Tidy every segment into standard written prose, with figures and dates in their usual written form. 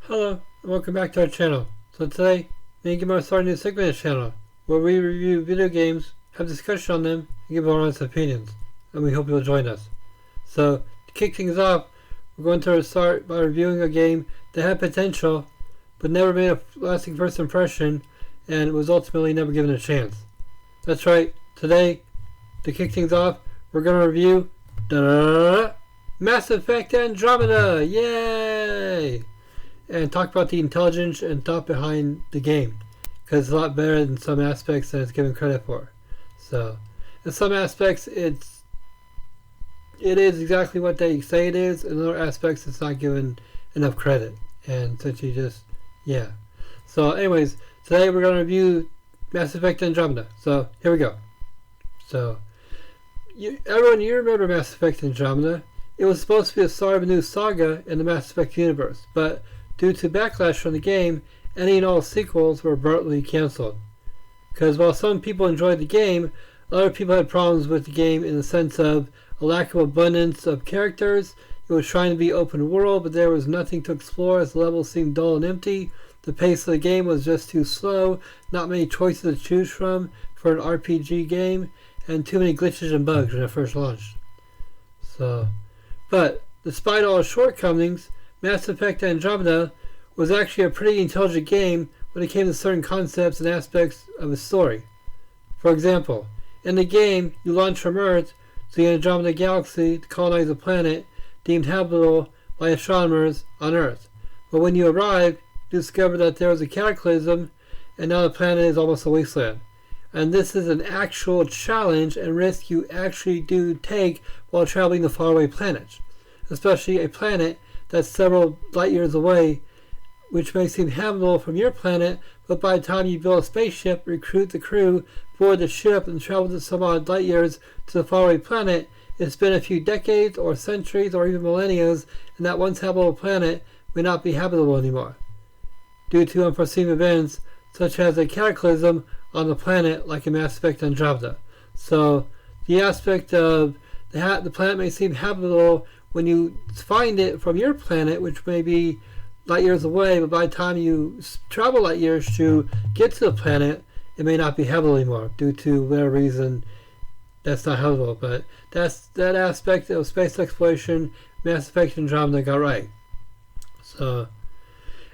Hello, and welcome back to our channel. So today, me and Gimar are starting a new segment of the channel, where we review video games, have discussion on them, and give our honest opinions. And we hope you'll join us. So, to kick things off, we're going to start by reviewing a game that had potential, but never made a lasting first impression, and was ultimately never given a chance. That's right, today, to kick things off, we're going to review Mass Effect Andromeda! Yay! And talk about the intelligence and thought behind the game, because it's a lot better in some aspects than it's given credit for. So, in some aspects, it is exactly what they say it is. In other aspects, it's not given enough credit, and essentially just So, anyways, today we're going to review Mass Effect Andromeda. So, here we go. So, everyone, you remember Mass Effect Andromeda? It was supposed to be the start of a new saga in the Mass Effect universe, but due to backlash from the game, any and all sequels were abruptly cancelled. Because while some people enjoyed the game, other people had problems with the game in the sense of a lack of abundance of characters. It was trying to be open world, but there was nothing to explore as the levels seemed dull and empty. The pace of the game was just too slow, not many choices to choose from for an RPG game, and too many glitches and bugs when it first launched. But despite all its shortcomings, Mass Effect Andromeda was actually a pretty intelligent game when it came to certain concepts and aspects of its story. For example, in the game, you launch from Earth to the Andromeda Galaxy to colonize a planet deemed habitable by astronomers on Earth. But when you arrive, you discover that there was a cataclysm, and now the planet is almost a wasteland. And this is an actual challenge and risk you actually do take while traveling to faraway planets, especially a planet that's several light years away, which may seem habitable from your planet, but by the time you build a spaceship, recruit the crew, board the ship, and travel to some odd light years to the faraway planet, it's been a few decades or centuries or even millennias, and that once habitable planet may not be habitable anymore, due to unforeseen events such as a cataclysm on the planet like in Mass Effect Andromeda. So the aspect of the planet may seem habitable when you find it from your planet, which may be light years away, but by the time you travel light years to get to the planet, it may not be habitable anymore due to whatever reason that's not habitable. But that aspect of space exploration, Mass Effect Andromeda got right.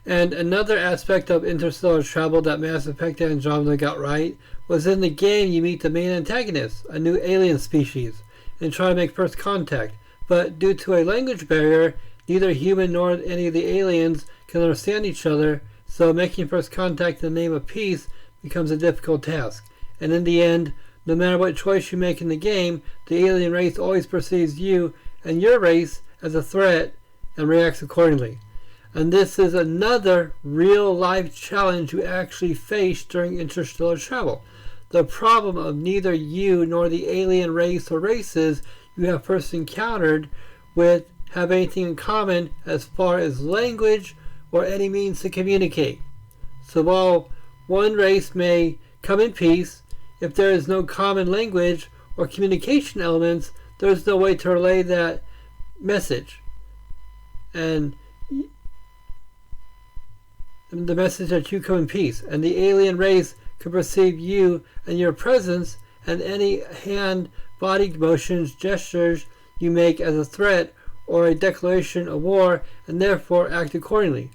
And another aspect of interstellar travel that Mass Effect Andromeda got right was in the game you meet the main antagonist, a new alien species, and try to make first contact. But due to a language barrier, neither human nor any of the aliens can understand each other, so making first contact in the name of peace becomes a difficult task. And in the end, no matter what choice you make in the game, the alien race always perceives you and your race as a threat and reacts accordingly. And this is another real-life challenge you actually face during interstellar travel. The problem of neither you nor the alien race or races you have first encountered with have anything in common as far as language or any means to communicate. So while one race may come in peace, if there is no common language or communication elements, there is no way to relay that message. And the message that you come in peace. And the alien race can perceive you and your presence and any hand, body motions, gestures you make as a threat or a declaration of war, and therefore act accordingly.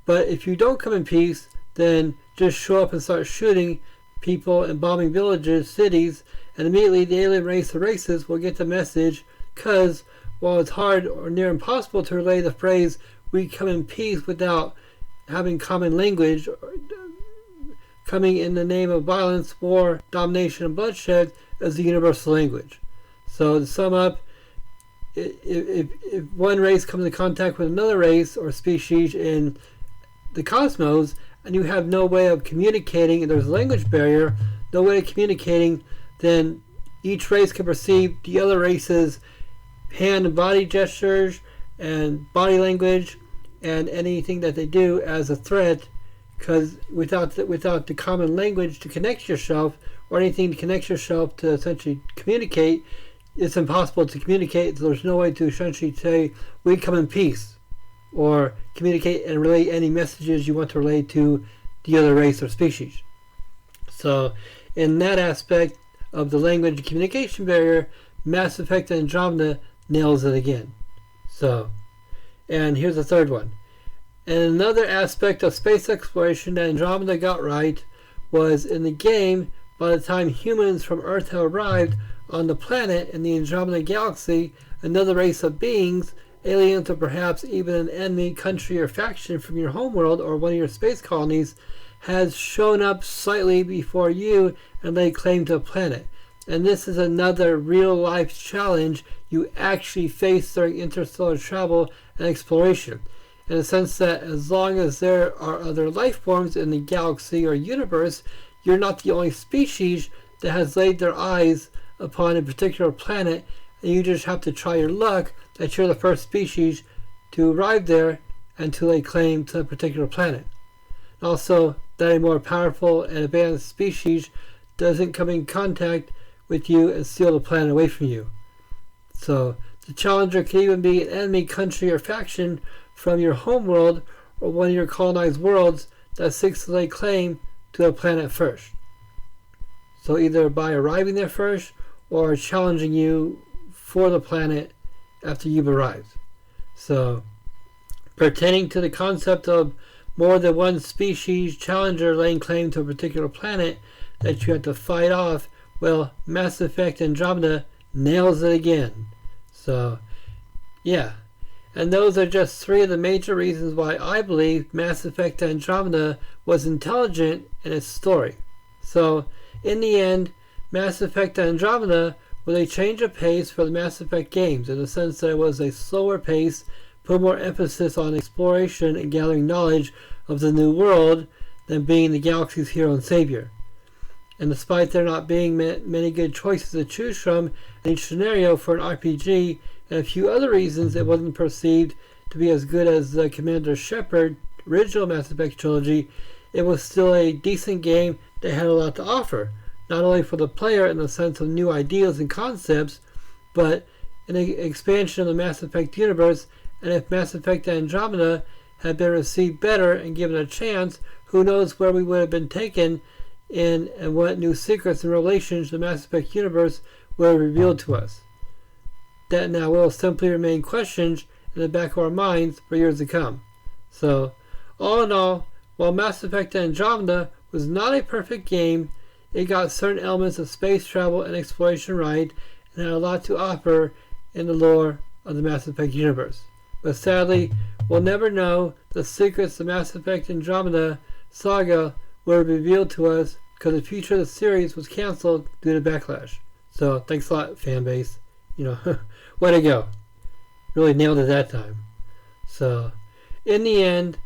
But if you don't come in peace, then just show up and start shooting people and bombing villages, cities, and immediately the alien race or races will get the message, because while it's hard or near impossible to relay the phrase, we come in peace without having common language, coming in the name of violence, war, domination, and bloodshed as the universal language. So to sum up, if one race comes in contact with another race or species in the cosmos, and you have no way of communicating, and there's a language barrier, no way of communicating, then each race can perceive the other race's hand and body gestures and body language and anything that they do as a threat, because without the common language to connect yourself or anything to connect yourself to essentially communicate, it's impossible to communicate. There's no way to essentially say, we come in peace. or communicate and relay any messages you want to relay to the other race or species. So in that aspect of the language and communication barrier, Mass Effect Andromeda nails it again. So, and here's the third one. And another aspect of space exploration that Andromeda got right was in the game, by the time humans from Earth have arrived on the planet in the Andromeda galaxy, another race of beings, aliens or perhaps even an enemy country or faction from your homeworld or one of your space colonies, has shown up slightly before you and laid claim to the planet. And this is another real-life challenge you actually face during interstellar travel and exploration, in the sense that as long as there are other life forms in the galaxy or universe, you're not the only species that has laid their eyes upon a particular planet, and you just have to try your luck that you're the first species to arrive there and to lay claim to a particular planet. Also, that a more powerful and advanced species doesn't come in contact with you and steal the planet away from you. So, the challenger can even be an enemy country or faction from your homeworld or one of your colonized worlds that seeks to lay claim to the planet first. So either by arriving there first or challenging you for the planet after you've arrived. So, pertaining to the concept of more than one species challenger laying claim to a particular planet that you have to fight off, well, Mass Effect Andromeda nails it again. So, yeah. And those are just three of the major reasons why I believe Mass Effect Andromeda was intelligent in its story. So, in the end, Mass Effect Andromeda was a change of pace for the Mass Effect games, in the sense that it was a slower pace, put more emphasis on exploration and gathering knowledge of the new world than being the galaxy's hero and savior. And despite there not being many good choices to choose from in each scenario for an RPG, and a few other reasons it wasn't perceived to be as good as the Commander Shepard original Mass Effect trilogy, it was still a decent game that had a lot to offer, not only for the player in the sense of new ideas and concepts, but an expansion of the Mass Effect universe. And if Mass Effect Andromeda had been received better and given a chance, who knows where we would have been taken in and what new secrets and revelations the Mass Effect universe would have revealed to us. That now will simply remain questions in the back of our minds for years to come. So, all in all, while Mass Effect Andromeda was not a perfect game, it got certain elements of space travel and exploration right, and had a lot to offer in the lore of the Mass Effect universe. But sadly, we'll never know the secrets the Mass Effect Andromeda saga would have revealed to us, because the future of the series was cancelled due to Backlash. So, thanks a lot, fanbase. Way to go. Really nailed it that time. So, in the end,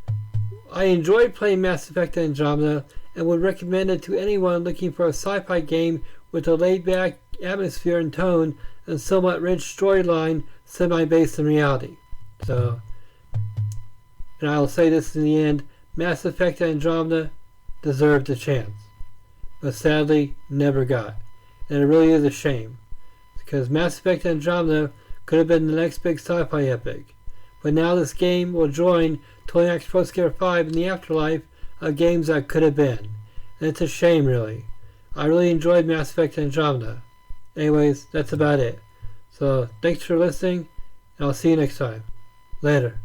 I enjoyed playing Mass Effect Andromeda and would recommend it to anyone looking for a sci-fi game with a laid-back atmosphere and tone and somewhat rich storyline semi-based in reality. So, and I'll say this in the end, Mass Effect Andromeda deserved a chance, but sadly never got. And it really is a shame, because Mass Effect Andromeda could have been the next big sci-fi epic. But now this game will join Tony Hawk's Pro Skater 5 in the afterlife of games that could have been. And it's a shame, really. I really enjoyed Mass Effect Andromeda. Anyways, that's about it. So, thanks for listening, and I'll see you next time. Later.